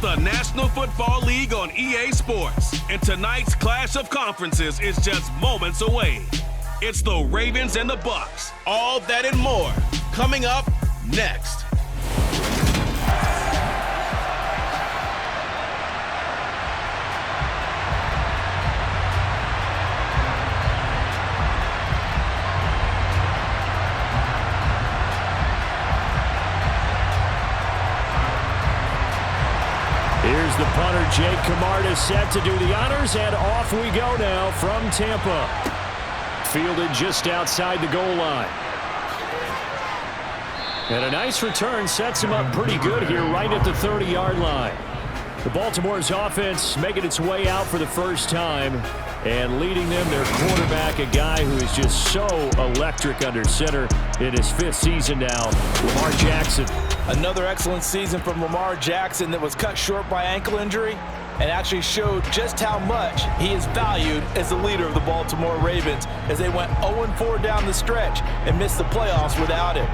the National Football League on EA Sports, and tonight's clash of conferences is just moments away. It's the Ravens and the Bucs. All that and more coming up next. Here's the punter, Jake Camarda, set to do the honors, and off we go now from Tampa. Fielded just outside the goal line. And a nice return sets him up pretty good here right at the 30-yard line. The Baltimore's offense making its way out for the first time, and leading them, their quarterback, a guy who is just so electric under center in his 5th season now, Lamar Jackson. Another excellent season from Lamar Jackson that was cut short by ankle injury and actually showed just how much he is valued as the leader of the Baltimore Ravens as they went 0-4 down the stretch and missed the playoffs without him.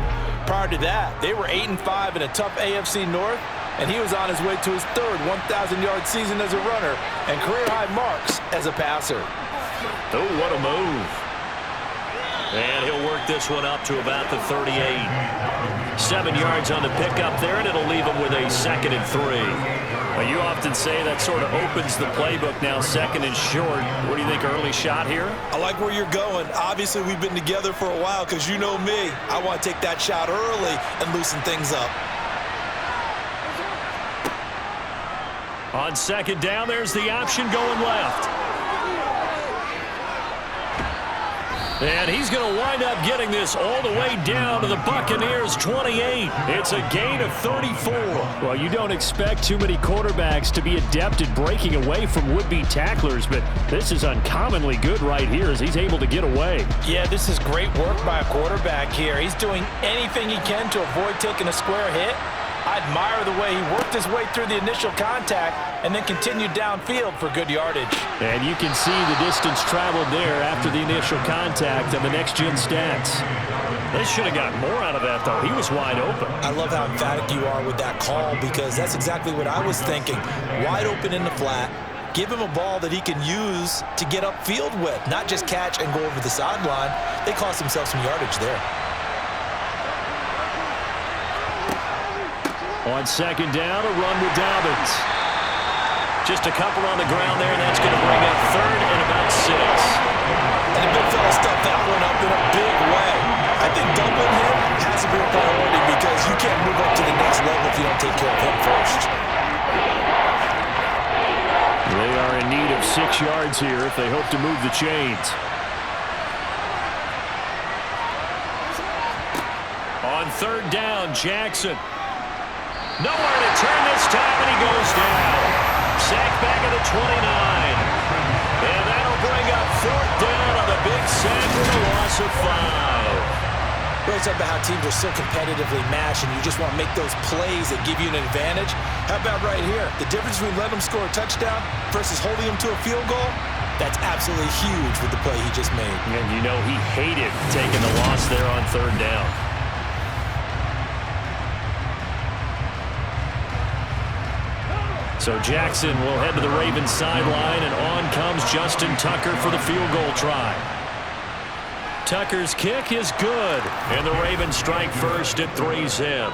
Prior to that, they were 8-5 in a tough AFC North, and he was on his way to his 3rd 1,000-yard season as a runner and career-high marks as a passer. Oh, what a move. And he'll work this one up to about the 38. 7 yards on the pickup there, and it'll leave him with a 2nd and 3. Well, you often say that sort of opens the playbook now, 2nd and short. What do you think, early shot here? I like where you're going. Obviously, we've been together for a while because you know me. I want to take that shot early and loosen things up. On 2nd down, there's the option going left. And he's going to wind up getting this all the way down to the Buccaneers' 28. It's a gain of 34. Well, you don't expect too many quarterbacks to be adept at breaking away from would-be tacklers, but this is uncommonly good right here as he's able to get away. Yeah, this is great work by a quarterback here. He's doing anything he can to avoid taking a square hit. I admire the way he worked his way through the initial contact and then continued downfield for good yardage. And you can see the distance traveled there after the initial contact on the next-gen stats. They should have got more out of that, though. He was wide open. I love how emphatic you are with that call because that's exactly what I was thinking. Wide open in the flat. Give him a ball that he can use to get upfield with, not just catch and go over the sideline. They cost themselves some yardage there. On 2nd down, a run with Dobbins. Just a couple on the ground there, and that's going to bring up 3rd and about 6. And the big fella stuffed that one up in a big way. I think doubling him has to be a priority because you can't move up to the next level if you don't take care of him first. They are in need of 6 yards here if they hope to move the chains. On 3rd down, Jackson. Nowhere to turn this time, and he goes down. Sacked back at the 29. And that'll bring up 4th down on the big sack with a loss of 5. Really talk about how teams are so competitively matched, and you just want to make those plays that give you an advantage. How about right here? The difference between letting them score a touchdown versus holding them to a field goal, that's absolutely huge with the play he just made. And you know he hated taking the loss there on 3rd down. So Jackson will head to the Ravens sideline, and on comes Justin Tucker for the field goal try. Tucker's kick is good, and the Ravens strike first at 3-zip.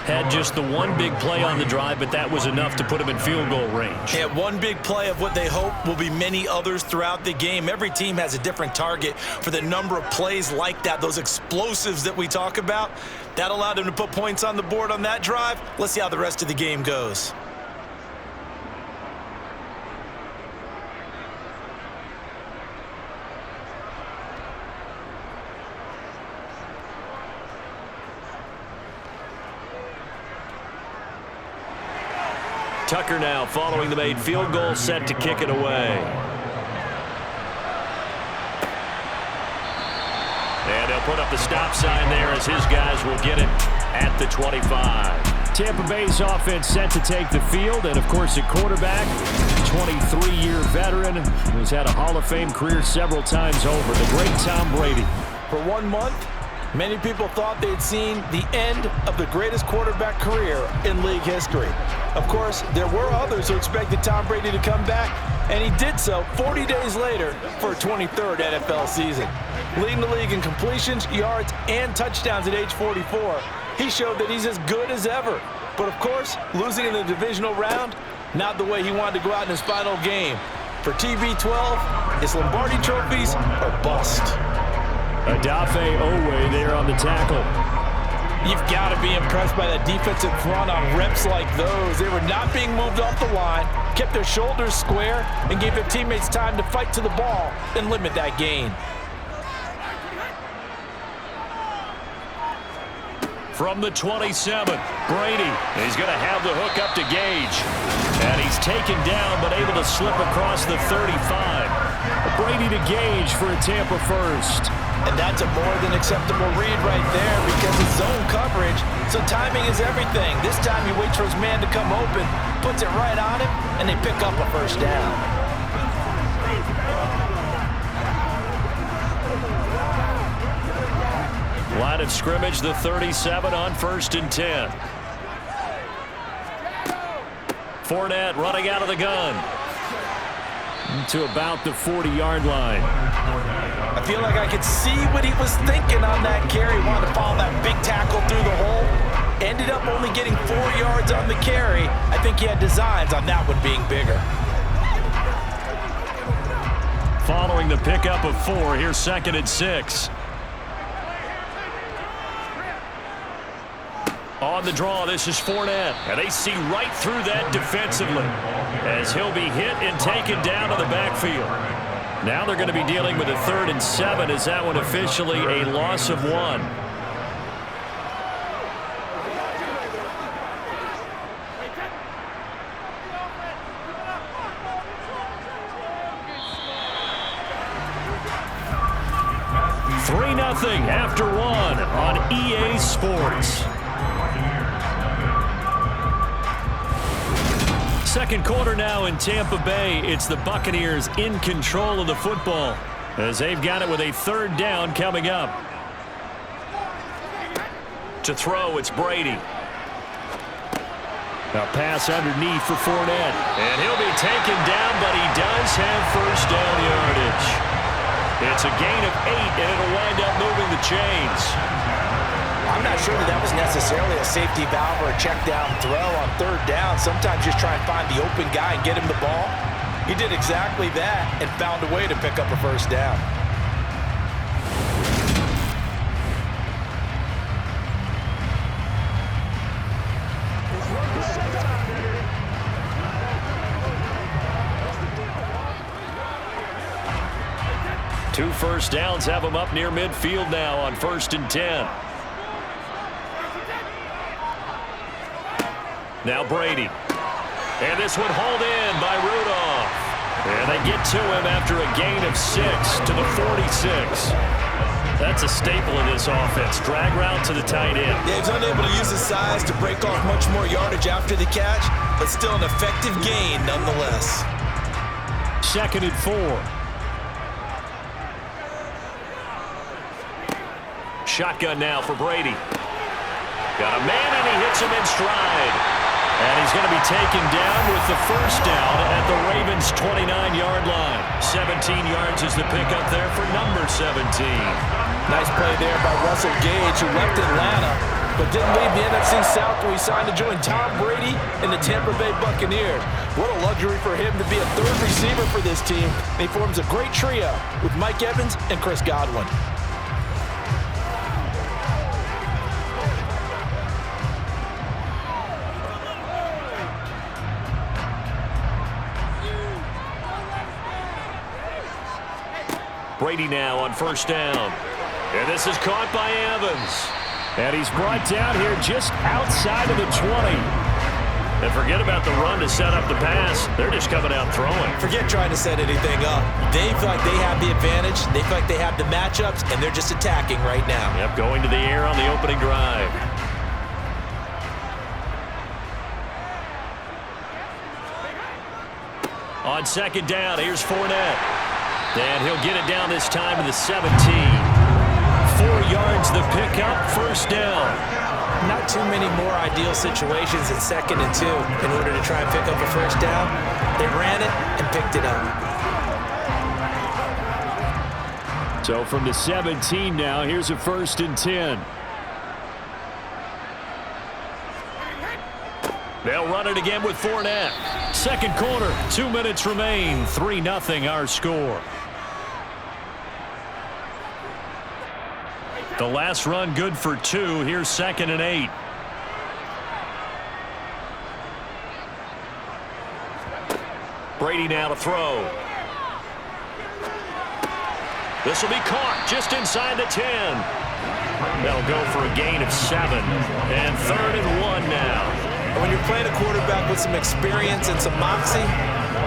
Had just the one big play on the drive, but that was enough to put him in field goal range. Yeah, one big play of what they hope will be many others throughout the game. Every team has a different target for the number of plays like that, those explosives that we talk about. That allowed them to put points on the board on that drive. Let's see how the rest of the game goes. Tucker now following the made field goal, set to kick it away. And they'll put up the stop sign there as his guys will get it at the 25. Tampa Bay's offense set to take the field, and of course at quarterback, 23-year veteran who's had a Hall of Fame career several times over, the great Tom Brady. For 1 month, Many people thought they'd seen the end of the greatest quarterback career in league history. Of course, there were others who expected Tom Brady to come back, and he did so 40 days later for a 23rd NFL season. Leading the league in completions, yards, and touchdowns at age 44, he showed that he's as good as ever. But of course, losing in the divisional round, not the way he wanted to go out in his final game. For TB12, it's Lombardi trophies or bust. Odafe Owe there on the tackle. You've got to be impressed by that defensive front on reps like those. They were not being moved off the line, kept their shoulders square, and gave their teammates time to fight to the ball and limit that gain. From the 27, Brady. He's going to have the hook up to Gage. And he's taken down, but able to slip across the 35. Brady to Gage for a Tampa first. And that's a more than acceptable read right there because it's zone coverage, so timing is everything. This time he waits for his man to come open, puts it right on him, and they pick up a first down. Line of scrimmage, the 37 on 1st and 10. Fournette running out of the gun to about the 40-yard line. I feel like I could see what he was thinking on that carry. Wanted to follow that big tackle through the hole. Ended up only getting 4 yards on the carry. I think he had designs on that one being bigger. Following the pickup of 4, here's 2nd and 6. On the draw, this is Fournette. And they see right through that defensively as he'll be hit and taken down to the backfield. Now they're going to be dealing with a 3rd and 7 as that one officially a loss of 1. $3-0 after 1 on EA Sports. Second quarter now in Tampa Bay. It's the Buccaneers in control of the football as they've got it with a 3rd down coming up. To throw, it's Brady. A pass underneath for Fournette. And he'll be taken down, but he does have first down yardage. It's a gain of 8, and it'll wind up moving the chains. I'm not sure that was necessarily a safety valve or a check down throw on 3rd down. Sometimes just try and find the open guy and get him the ball. He did exactly that and found a way to pick up a first down. Two first downs have him up near midfield now on 1st and 10. Now Brady. And this one hauled in by Rudolph. And they get to him after a gain of 6 to the 46. That's a staple of this offense. Drag route to the tight end. Yeah, he's unable to use his size to break off much more yardage after the catch, but still an effective gain nonetheless. 2nd and 4. Shotgun now for Brady. Got a man, and he hits him in stride. And he's going to be taken down with the first down at the Ravens' 29-yard line. 17 yards is the pickup there for number 17. Nice play there by Russell Gage, who left Atlanta, but didn't leave the NFC South where he signed to join Tom Brady and the Tampa Bay Buccaneers. What a luxury for him to be a 3rd receiver for this team. And he forms a great trio with Mike Evans and Chris Godwin. Brady now on 1st down. And this is caught by Evans. And he's brought down here just outside of the 20. And forget about the run to set up the pass. They're just coming out throwing. Forget trying to set anything up. They feel like they have the advantage. They feel like they have the matchups, and they're just attacking right now. Yep, going to the air on the opening drive. On 2nd down, here's Fournette. And he'll get it down this time to the 17. 4 yards, the pickup, first down. Not too many more ideal situations at 2nd and 2 in order to try and pick up a first down. They ran it and picked it up. So from the 17 now, here's a 1st and 10. They'll run it again with Fournette. Second quarter, 2 minutes remain. 3-0 our score. The last run good for 2. Here's 2nd and 8. Brady now to throw. This will be caught just inside the 10. They'll go for a gain of 7. And 3rd and 1 now. When you're playing a quarterback with some experience and some moxie,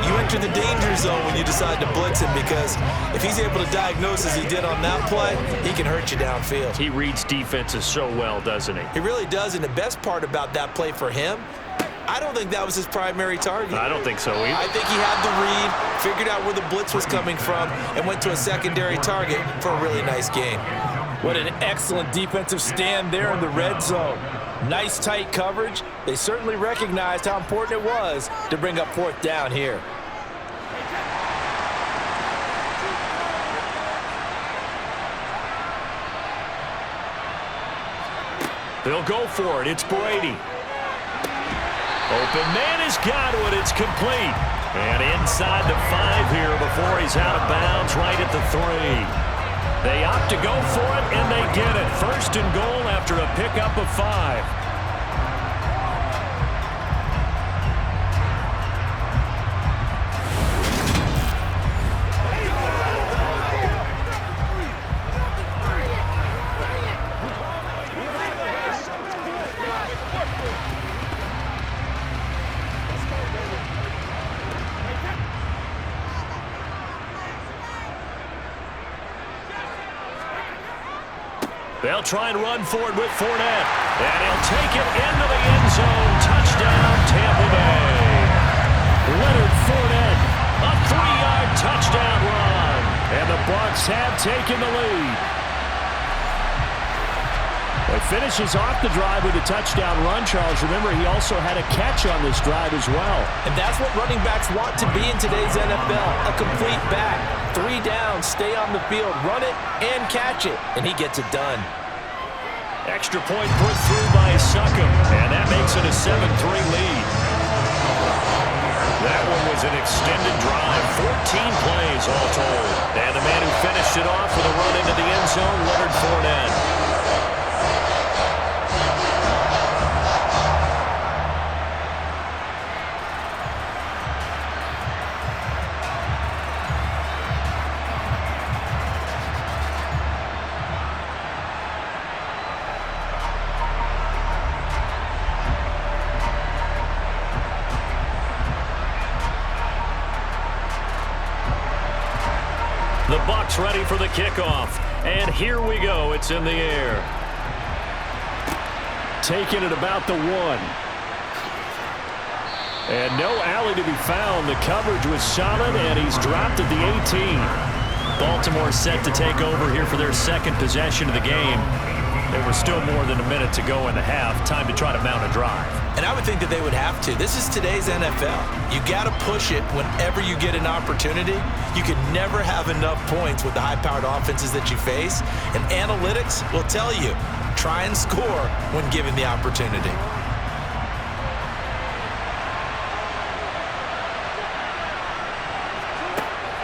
you enter the danger zone when you decide to blitz him, because if he's able to diagnose as he did on that play, he can hurt you downfield. He reads defenses so well, doesn't he? He really does, and the best part about that play for him, I don't think that was his primary target. I don't think so either. I think he had the read, figured out where the blitz was coming from, and went to a secondary target for a really nice game. What an excellent defensive stand there in the red zone. Nice tight coverage. They certainly recognized how important it was to bring up 4th down here. They'll go for it. It's Brady. Open man has got it. It's complete. And inside the 5 here before he's out of bounds, right at the 3. They opt to go for it, and they get it. 1st and goal after a pickup of 5. They'll try and run for it with Fournette. And he'll take it into the end zone. Touchdown, Tampa Bay. Leonard Fournette, a 3-yard touchdown run. And the Bucs have taken the lead. Well, he finishes off the drive with a touchdown run, Charles. Remember, he also had a catch on this drive as well. And that's what running backs want to be in today's NFL, a complete back. 3 down, stay on the field, run it, and catch it. And he gets it done. Extra point put through by Succop, and that makes it a 7-3 lead. That one was an extended drive, 14 plays all told. And the man who finished it off with a run into the end zone, Leonard Fournette. The Bucs ready for the kickoff. And here we go. It's in the air. Taking it about the 1. And no alley to be found. The coverage was solid, and he's dropped at the 18. Baltimore set to take over here for their 2nd possession of the game. There was still more than a minute to go in the half. Time to try to mount a drive. And I would think that they would have to. This is today's NFL. You got to push it whenever you get an opportunity. You can never have enough points with the high-powered offenses that you face. And analytics will tell you, try and score when given the opportunity.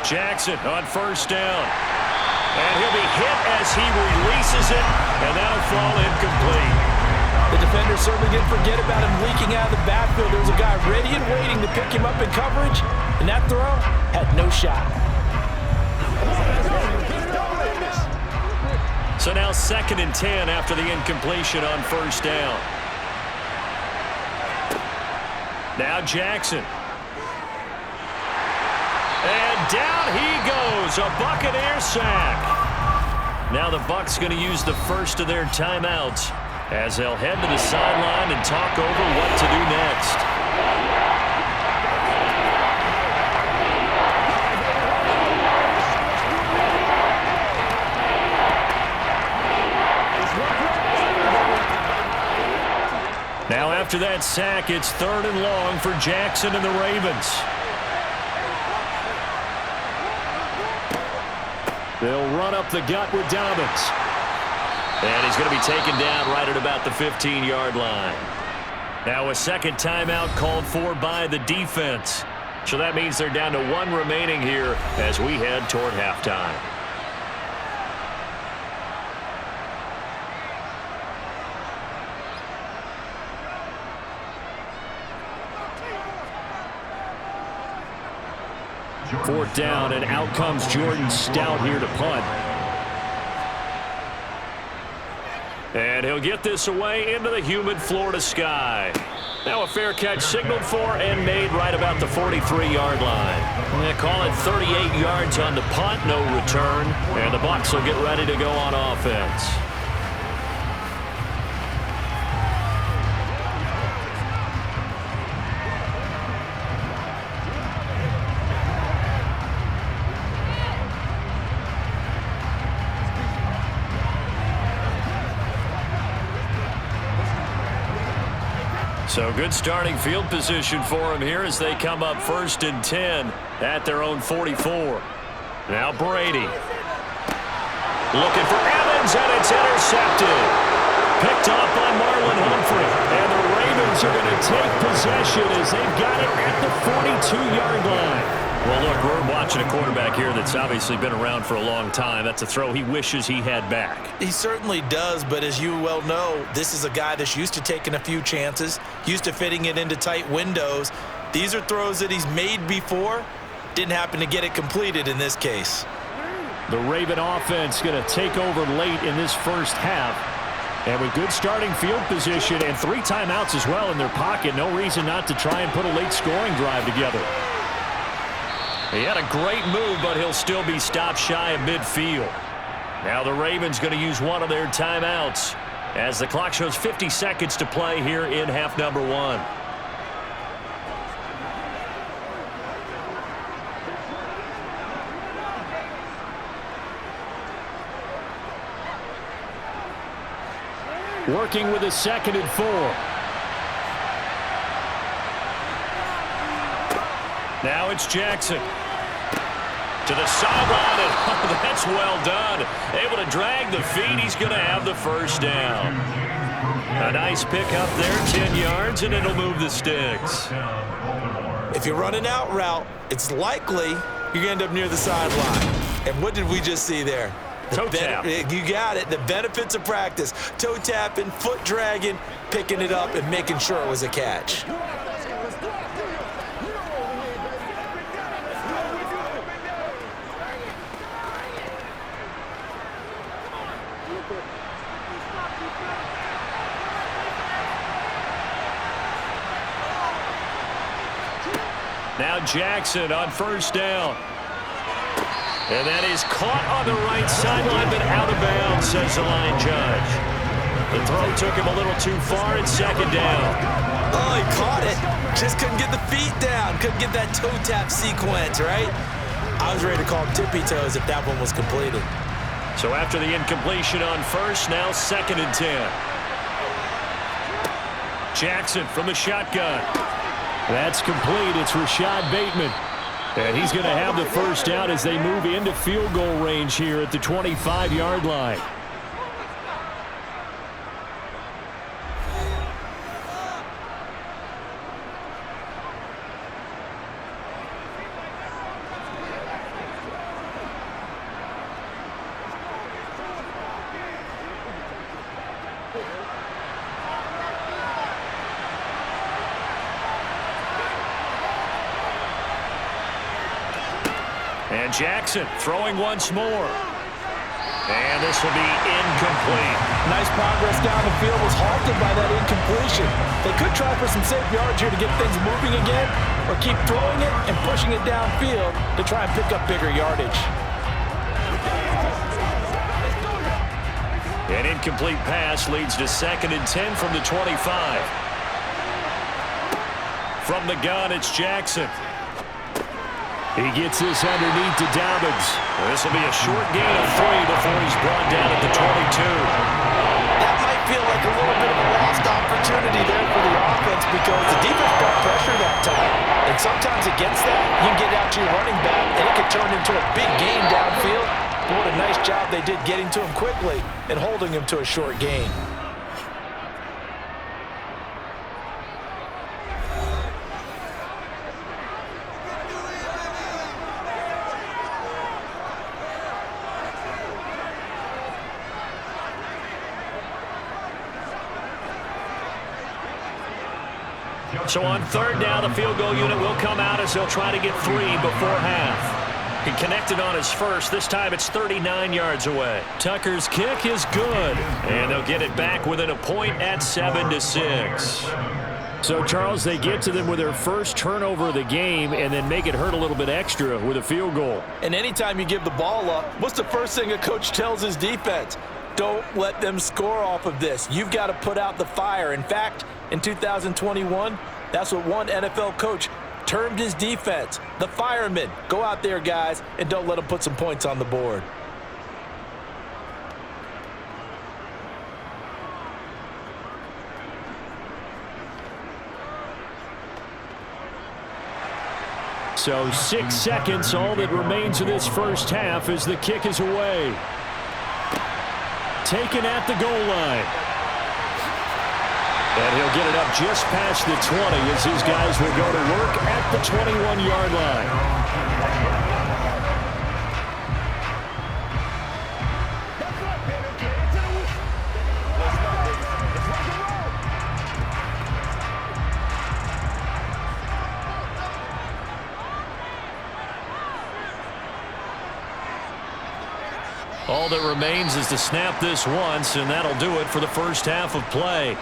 Jackson on 1st down. And he'll be hit as he releases it, and that'll fall incomplete. The defender certainly didn't forget about him leaking out of the backfield. There was a guy ready and waiting to pick him up in coverage, and that throw had no shot. So now 2nd and 10 after the incompletion on 1st down. Now Jackson. And down he goes, a Buccaneer sack. Now the Bucs going to use the first of their timeouts as they'll head to the sideline and talk over what to do next. Now after that sack, it's 3rd and long for Jackson and the Ravens. They'll run up the gut with Dobbins. And he's going to be taken down right at about the 15-yard line. Now a second timeout called for by the defense. So that means they're down to 1 remaining here as we head toward halftime. Fourth down, and out comes Jordan Stout here to punt. And he'll get this away into the humid Florida sky. Now a fair catch signaled for and made right about the 43-yard line. They call it 38 yards on the punt, no return. And the Bucs will get ready to go on offense. So good starting field position for them here as they come up 1st and 10 at their own 44. Now Brady. Looking for Evans, and it's intercepted. Picked off by Marlon Humphrey. And the Ravens are going to take possession as they've got it at the 42-yard line. Well, look, we're watching a quarterback here that's obviously been around for a long time. That's a throw he wishes he had back. He certainly does, but as you well know, this is a guy that's used to taking a few chances, used to fitting it into tight windows. These are throws that he's made before. Didn't happen to get it completed in this case. The Raven offense going to take over late in this first half. And with good starting field position and 3 timeouts as well in their pocket, no reason not to try and put a late scoring drive together. He had a great move, but he'll still be stopped shy of midfield. Now the Ravens going to use one of their timeouts as the clock shows 50 seconds to play here in half number 1. Working with a 2nd and 4. Now it's Jackson. To the sideline, and oh, that's well done. Able to drag the feet. He's going to have the first down. A nice pickup there, 10 yards, and it'll move the sticks. If you run an out route, it's likely you're going to end up near the sideline. And what did we just see there? Toe tap. You got it. The benefits of practice. Toe tapping, foot dragging, picking it up, and making sure it was a catch. Now Jackson on first down. And that is caught on the right sideline, but out of bounds, says the line judge. The throw took him a little too far in 2nd down. Oh, he caught it. Just couldn't get the feet down. Couldn't get that toe tap sequence, right? I was ready to call him tippy toes if that one was completed. So after the incompletion on first, now 2nd and 10. Jackson from the shotgun. That's complete. It's Rashad Bateman. And he's going to have the first down as they move into field goal range here at the 25-yard line. And Jackson throwing once more. And this will be incomplete. Nice progress down the field, was halted by that incompletion. They could try for some safe yards here to get things moving again, or keep throwing it and pushing it downfield to try and pick up bigger yardage. An incomplete pass leads to 2nd and 10 from the 25. From the gun, it's Jackson. He gets this underneath to Dobbins. This will be a short gain of 3 before he's brought down at the 22. That might feel like a little bit of a lost opportunity there for the And sometimes against that, you can get out to your running back, and it could turn into a big gain downfield. But what a nice job they did getting to him quickly and holding him to a short gain. So on third down, the field goal unit will come out as they'll try to get 3 before half. He connected on his first. This time it's 39 yards away. Tucker's kick is good. And they'll get it back within a point at 7-6. So, Charles, they get to them with their first turnover of the game and then make it hurt a little bit extra with a field goal. And anytime you give the ball up, what's the first thing a coach tells his defense? Don't let them score off of this. You've got to put out the fire. In fact, in 2021, that's what one NFL coach termed his defense, the firemen. Go out there, guys, and don't let them put some points on the board. So 6 seconds, all that remains of this first half as the kick is away. Taken at the goal line. And he'll get it up just past the 20 as his guys will go to work at the 21-yard line. All that remains is to snap this once, and that'll do it for the first half of play.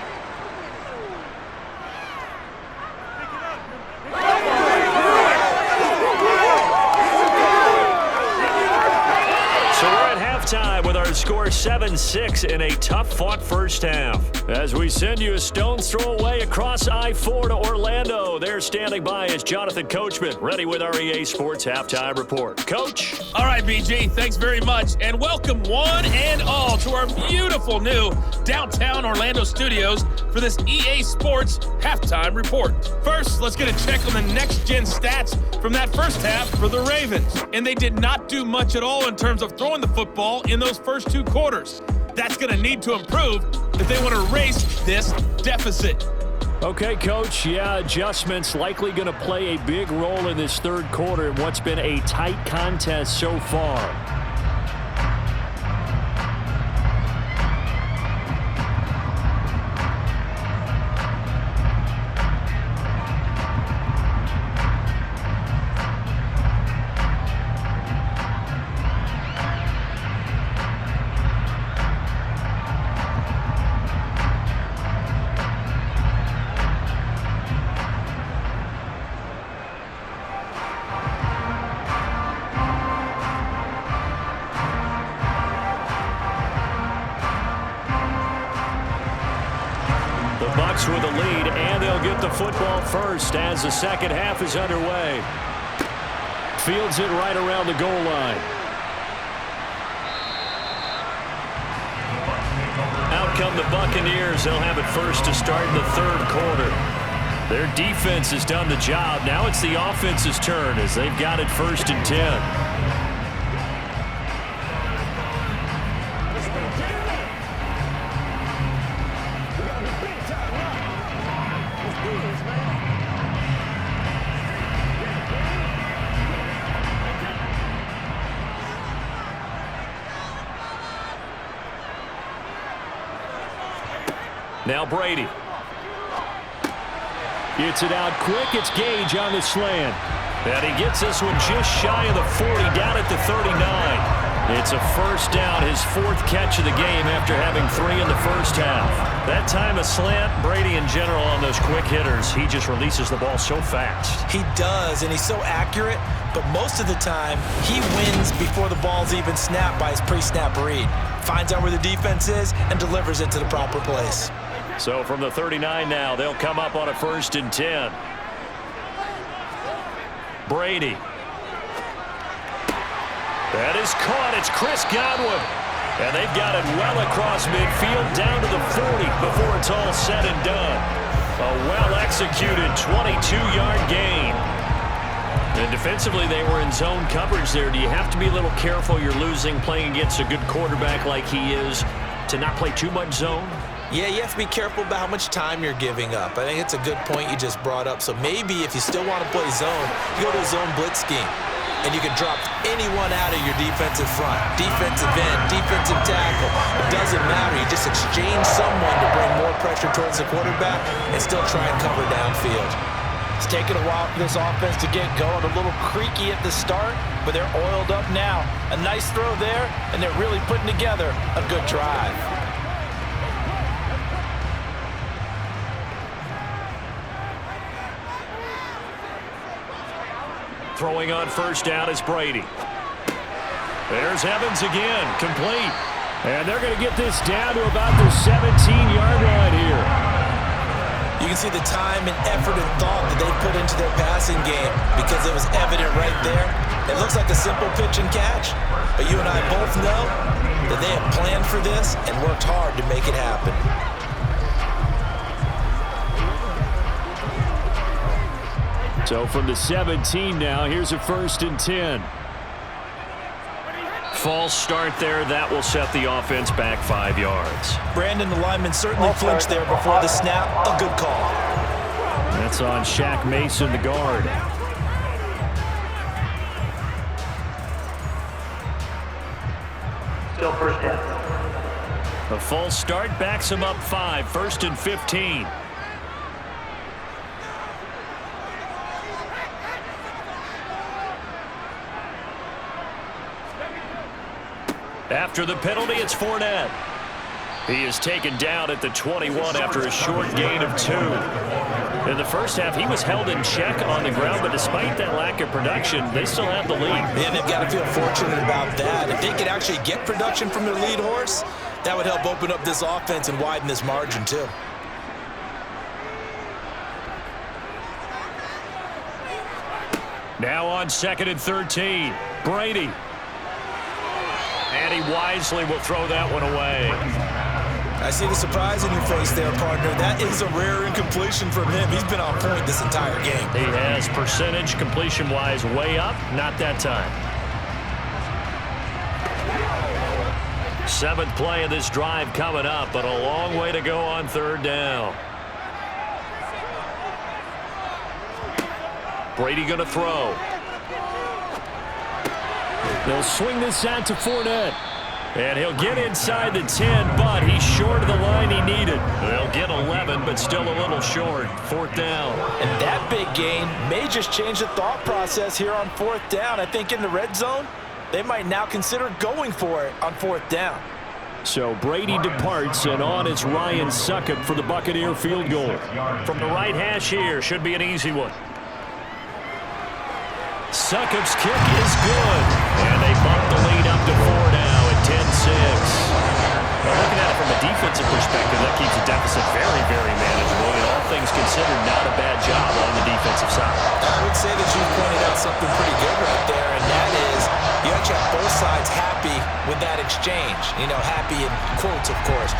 Time with our score 7-6 in a tough-fought first half. As we send you a stone's throw away across I-4 to Orlando, there standing by is Jonathan Coachman, ready with our EA Sports Halftime Report. Coach? All right, BG, thanks very much, and welcome one and all to our beautiful new downtown Orlando studios for this EA Sports Halftime Report. First, let's get a check on the next-gen stats from that first half for the Ravens. And they did not do much at all in terms of throwing the football in those first 2 quarters. That's going to need to improve if they want to erase this deficit. Okay, Coach. Yeah, adjustments likely going to play a big role in this third quarter in what's been a tight contest so far. Bucks with the lead, and they'll get the football first as the second half is underway. Fields it right around the goal line. Out come the Buccaneers. They'll have it first to start in the third quarter. Their defense has done the job. Now it's the offense's turn as they've got it first and 10. Now Brady. Gets it out quick. It's Gage on the slant. And he gets this one just shy of the 40, down at the 39. It's a first down, his 4th catch of the game after having 3 in the first half. That time a slant, Brady in general on those quick hitters, he just releases the ball so fast. He does, and he's so accurate, but most of the time he wins before the ball's even snapped by his pre-snap read. Finds out where the defense is and delivers it to the proper place. So from the 39 now, they'll come up on a first and 10. Brady. That is caught. It's Chris Godwin. And they've got it well across midfield down to the 40 before it's all said and done. A well-executed 22-yard gain. And defensively, they were in zone coverage there. Do you have to be a little careful you're losing playing against a good quarterback like he is to not play too much zone? Yeah, you have to be careful about how much time you're giving up. I think it's a good point you just brought up. So maybe if you still want to play zone, you go to a zone blitz scheme. And you can drop anyone out of your defensive front, defensive end, defensive tackle. It doesn't matter. You just exchange someone to bring more pressure towards the quarterback and still try and cover downfield. It's taken a while for this offense to get going. A little creaky at the start, but they're oiled up now. A nice throw there, and they're really putting together a good drive. Throwing on first down is Brady. There's Evans again, complete. And they're going to get this down to about the 17-yard line here. You can see the time and effort and thought that they put into their passing game because it was evident right there. It looks like a simple pitch and catch, but you and I both know that they have planned for this and worked hard to make it happen. So from the 17 now, here's a 1st and 10. False start there. That will set the offense back 5 yards. Brandon, the lineman certainly flinched there before the snap. A good call. That's on Shaq Mason, the guard. Still first down. A false start backs him up 5, 1st and 15. After the penalty, it's Fournette. He is taken down at the 21 after a short gain of 2. In the first half, he was held in check on the ground, but despite that lack of production, they still have the lead. Yeah, they've got to feel fortunate about that. If they could actually get production from their lead horse, that would help open up this offense and widen this margin, too. Now on 2nd and 13, Brady. And he wisely will throw that one away. I see the surprise in your face there, partner. That is a rare incompletion from him. He's been on point this entire game. He has percentage completion-wise way up. Not that time. 7th play of this drive coming up, but a long way to go on 3rd down. Brady going to throw. They'll swing this out to Fournette. And he'll get inside the 10, but he's short of the line he needed. They'll get 11, but still a little short. 4th down. And that big gain may just change the thought process here on 4th down. I think in the red zone, they might now consider going for it on 4th down. So Brady departs, and on is Ryan Succop for the Buccaneer field goal. From the right hash here, should be an easy one. Succop's kick is good, and they bump the lead up to 4 now at 10-6. Well, looking at it from a defensive perspective, that keeps the deficit very, very manageable. And all things considered, not a bad job on the defensive side. I would say that you pointed out something pretty good right there, and that is you actually have both sides happy with that exchange. You know, happy in quotes, of course.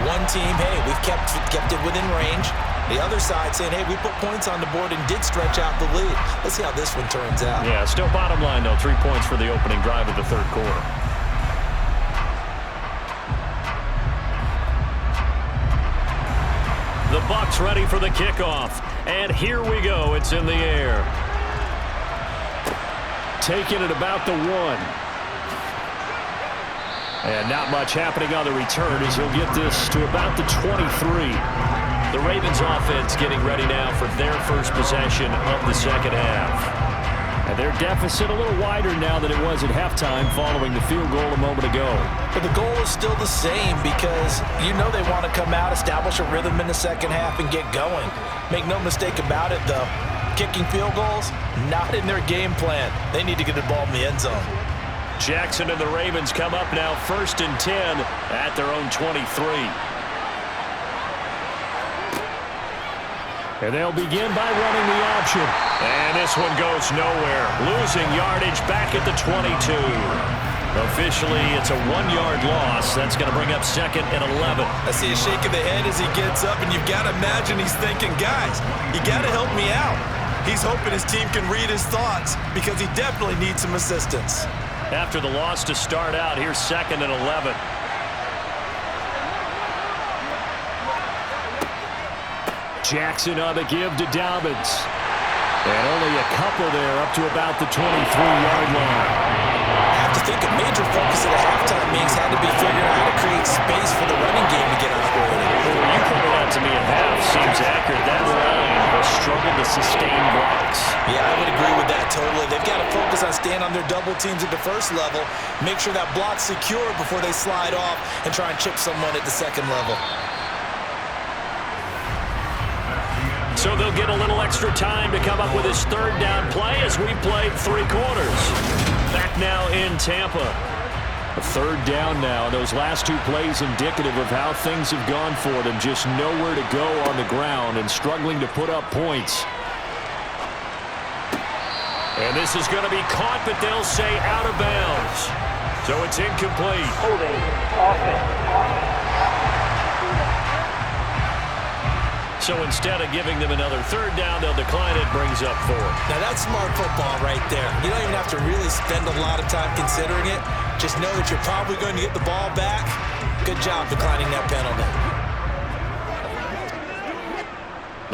One team, hey, we've kept it within range. The other side saying, hey, we put points on the board and did stretch out the lead. Let's see how this one turns out. Yeah, still bottom line, though. 3 points for the opening drive of the 3rd quarter. The Bucs ready for the kickoff. And here we go. It's in the air. Taking it about the 1. And not much happening on the return as he'll get this to about the 23. The Ravens offense getting ready now for their first possession of the 2nd half. And their deficit a little wider now than it was at halftime following the field goal a moment ago. But the goal is still the same because you know they want to come out, establish a rhythm in the 2nd half, and get going. Make no mistake about it, though. Kicking field goals, not in their game plan. They need to get the ball in the end zone. Jackson and the Ravens come up now 1st and 10 at their own 23. And they'll begin by running the option. And this one goes nowhere. Losing yardage back at the 22. Officially, it's a 1-yard loss. That's going to bring up 2nd and 11. I see a shake of the head as he gets up, and you've got to imagine he's thinking, guys, you got to help me out. He's hoping his team can read his thoughts because he definitely needs some assistance. After the loss to start out, here's 2nd and 11. Jackson on the give to Dobbins. And only a couple there up to about the 23-yard line. I have to think a major focus of the halftime meetings had to be figuring out how to create space for the running game to get operated. Well, you pointed out to me at half. Seems accurate. That line has struggled to sustain blocks. Yeah, I would agree with that totally. They've got to focus on staying on their double teams at the first level, make sure that block's secure before they slide off and try and chip someone at the second level. So they'll get a little extra time to come up with his 3rd down play as we played 3 quarters. Back now in Tampa. A 3rd down now. Those last 2 plays indicative of how things have gone for them. Just nowhere to go on the ground and struggling to put up points. And this is going to be caught, but they'll say out of bounds. So it's incomplete. Holding offense. So instead of giving them another 3rd down, they'll decline it, brings up 4. Now that's smart football right there. You don't even have to really spend a lot of time considering it. Just know that you're probably going to get the ball back. Good job declining that penalty.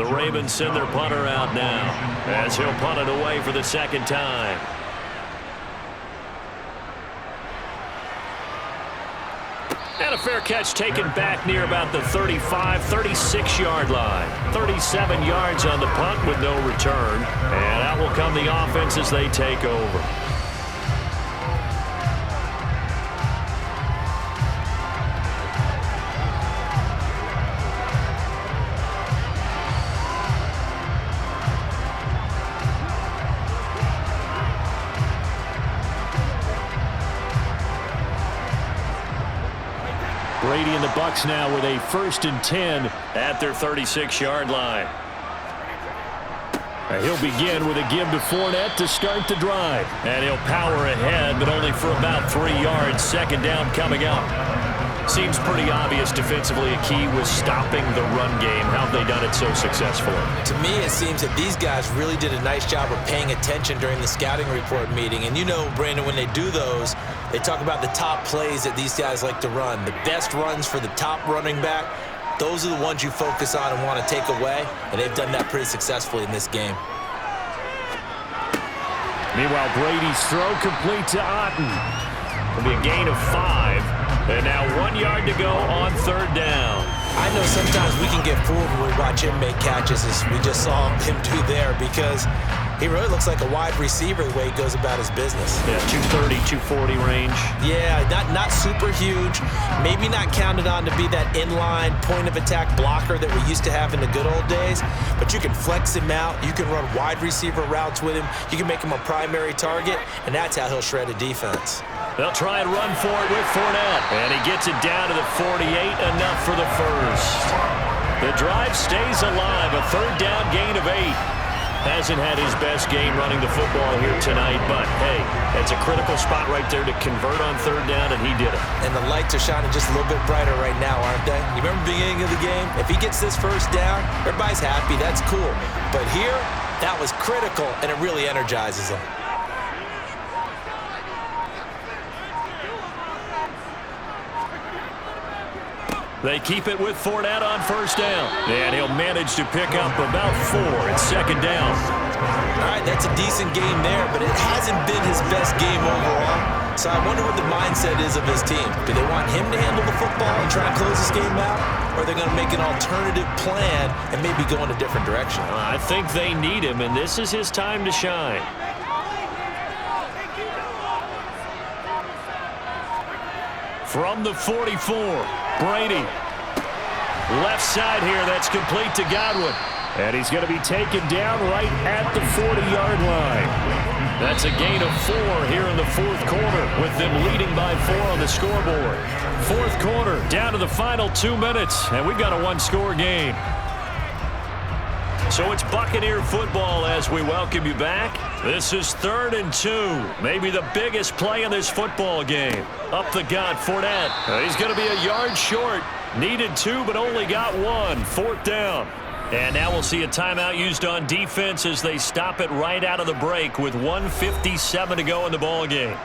The Ravens send their punter out now as he'll punt it away for the 2nd time. And a fair catch taken back near about the 35, 36-yard line. 37 yards on the punt with no return. And out will come the offense as they take over. Brady and the Bucs now with a 1st and 10 at their 36-yard line. He'll begin with a give to Fournette to start the drive. And he'll power ahead, but only for about 3 yards. 2nd down coming up. Seems pretty obvious defensively a key was stopping the run game. How have they done it so successfully? To me, it seems that these guys really did a nice job of paying attention during the scouting report meeting. And you know, Brandon, when they do those, they talk about the top plays that these guys like to run. The best runs for the top running back, those are the ones you focus on and want to take away. And they've done that pretty successfully in this game. Meanwhile, Brady's throw complete to Otten. It'll be a gain of 5. And now 1 yard to go on 3rd down. I know sometimes we can get fooled when we watch him make catches, as we just saw him do there, because he really looks like a wide receiver the way he goes about his business. Yeah, 230, 240 range. Yeah, not super huge. Maybe not counted on to be that inline point-of-attack blocker that we used to have in the good old days, but you can flex him out. You can run wide receiver routes with him. You can make him a primary target, and that's how he'll shred a defense. They'll try and run for it with Fournette. And he gets it down to the 48, enough for the 1st. The drive stays alive, a 3rd down gain of 8. Hasn't had his best game running the football here tonight, but hey, it's a critical spot right there to convert on 3rd down, and he did it. And the lights are shining just a little bit brighter right now, aren't they? You remember the beginning of the game? If he gets this 1st down, everybody's happy. That's cool. But here, that was critical, and it really energizes him. They keep it with Fournette on 1st down. And he'll manage to pick up about 4 at 2nd down. All right, that's a decent game there, but it hasn't been his best game overall. So I wonder what the mindset is of his team. Do they want him to handle the football and try and close this game out? Or are they going to make an alternative plan and maybe go in a different direction? I think they need him, and this is his time to shine. From the 44, Brady. Left side here, that's complete to Godwin. And he's going to be taken down right at the 40-yard line. That's a gain of 4 here in the 4th quarter, with them leading by 4 on the scoreboard. 4th quarter, down to the final 2 minutes, and we've got a 1-score game. So it's Buccaneer football as we welcome you back. This is 3rd and 2. Maybe the biggest play in this football game. Up the gut, Fournette. He's going to be a yard short. Needed 2, but only got 1. 4th down. And now we'll see a timeout used on defense as they stop it right out of the break with 1:57 to go in the ball game.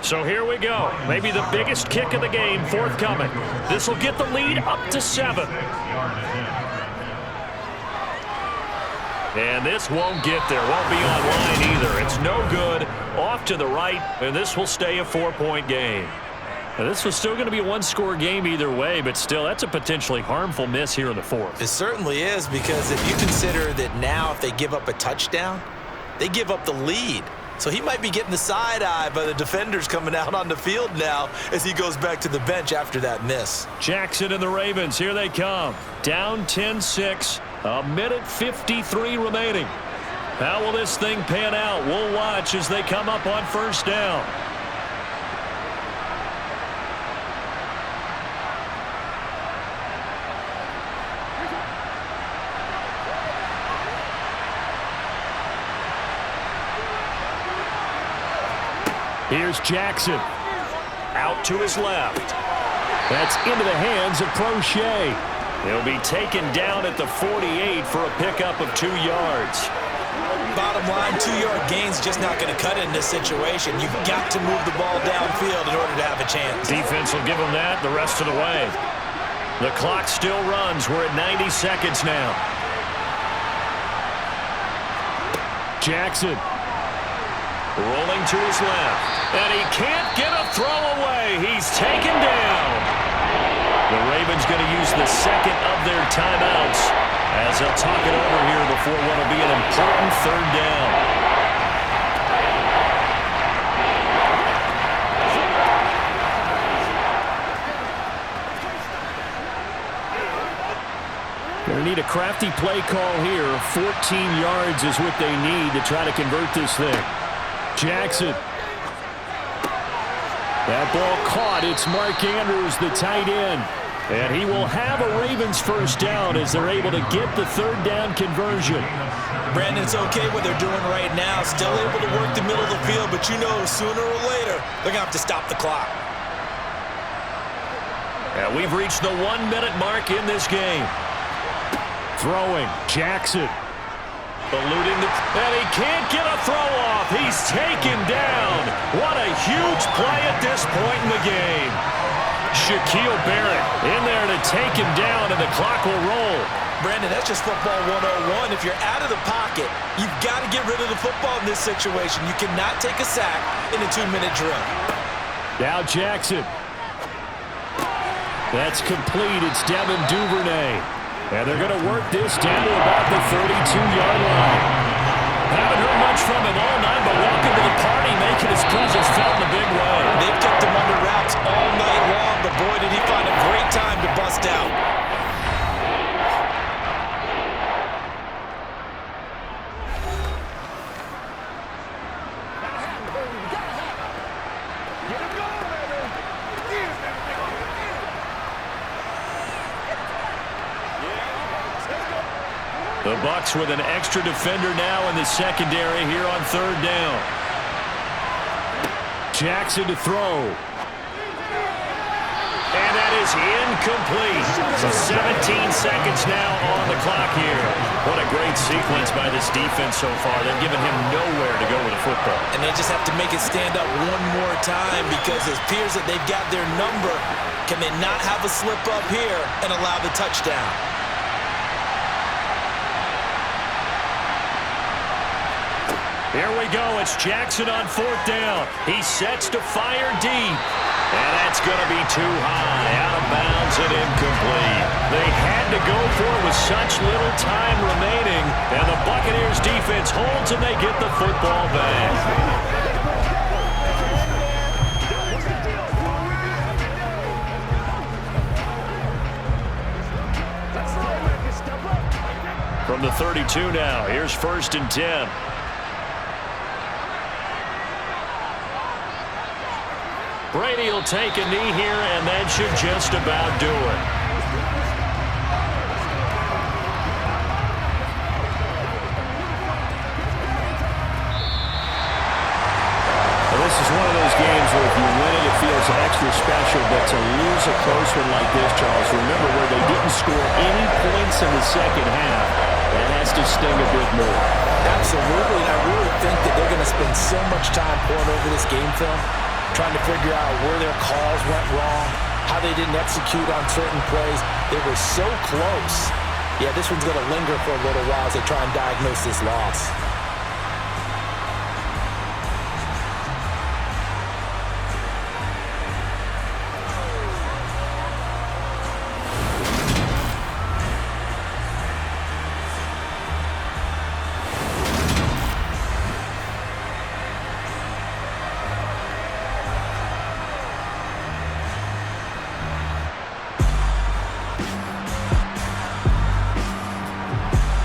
So here we go. Maybe the biggest kick of the game forthcoming. This will get the lead up to 7. And this won't get there. Won't be online either. It's no good. Off to the right, and this will stay a 4-point game. Now, this was still going to be a 1-score game either way, but still, that's a potentially harmful miss here in the 4th. It certainly is, because if you consider that now if they give up a touchdown, they give up the lead. So he might be getting the side eye by the defenders coming out on the field now as he goes back to the bench after that miss. Jackson and the Ravens, here they come. Down 10-6, 1:53 remaining. How will this thing pan out? We'll watch as they come up on 1st down. Here's Jackson. Out to his left. That's into the hands of Prochet. He'll be taken down at the 48 for a pickup of 2 yards. Bottom line, 2-yard gain's just not going to cut it in this situation. You've got to move the ball downfield in order to have a chance. Defense will give them that the rest of the way. The clock still runs. We're at 90 seconds now. Jackson. Rolling to his left. And he can't get a throw away. He's taken down. The Ravens going to use the second of their timeouts as they'll talk it over here before what will be an important 3rd down. Going to need a crafty play call here. 14 yards is what they need to try to convert this thing. Jackson. That ball caught. It's Mark Andrews, the tight end. And he will have a Ravens 1st down as they're able to get the 3rd down conversion. Brandon, it's okay what they're doing right now. Still able to work the middle of the field, but you know sooner or later they're going to have to stop the clock. And we've reached the 1-minute mark in this game. Throwing. Jackson. Eluding and he can't get a throw off. He's taken down. What a huge play at this point in the game. Shaquille Barrett in there to take him down, and the clock will roll. Brandon, that's just football 101. If you're out of the pocket, you've got to get rid of the football in this situation. You cannot take a sack in a 2-minute drill. Now Jackson. That's complete. It's Devin Duvernay. And they're going to work this down to about the 32-yard line. Haven't heard much from him all night, but welcome to the party, making his presence felt in a big way. They've kept him under wraps all night long, but boy, did he find a great time to bust out. The Bucs with an extra defender now in the secondary here on 3rd down. Jackson to throw. And that is incomplete. So 17 seconds now on the clock here. What a great sequence by this defense so far. They've given him nowhere to go with the football. And they just have to make it stand up one more time, because it appears that they've got their number. Can they not have a slip up here and allow the touchdown? Here we go. It's Jackson on 4th down. He sets to fire deep. And that's going to be too high. Out of bounds and incomplete. They had to go for it with such little time remaining. And the Buccaneers defense holds and they get the football back. From the 32 now. Here's 1st and 10. Brady will take a knee here, and that should just about do it. This is one of those games where if you win it, it feels extra special, but to lose a close one like this, Charles, remember where they didn't score any points in the second half. That has to sting a bit more. Absolutely, and I really think that they're going to spend so much time pouring over this game film, trying to figure out where their calls went wrong, how they didn't execute on certain plays. They were so close. Yeah, this one's going to linger for a little while as they try and diagnose this loss.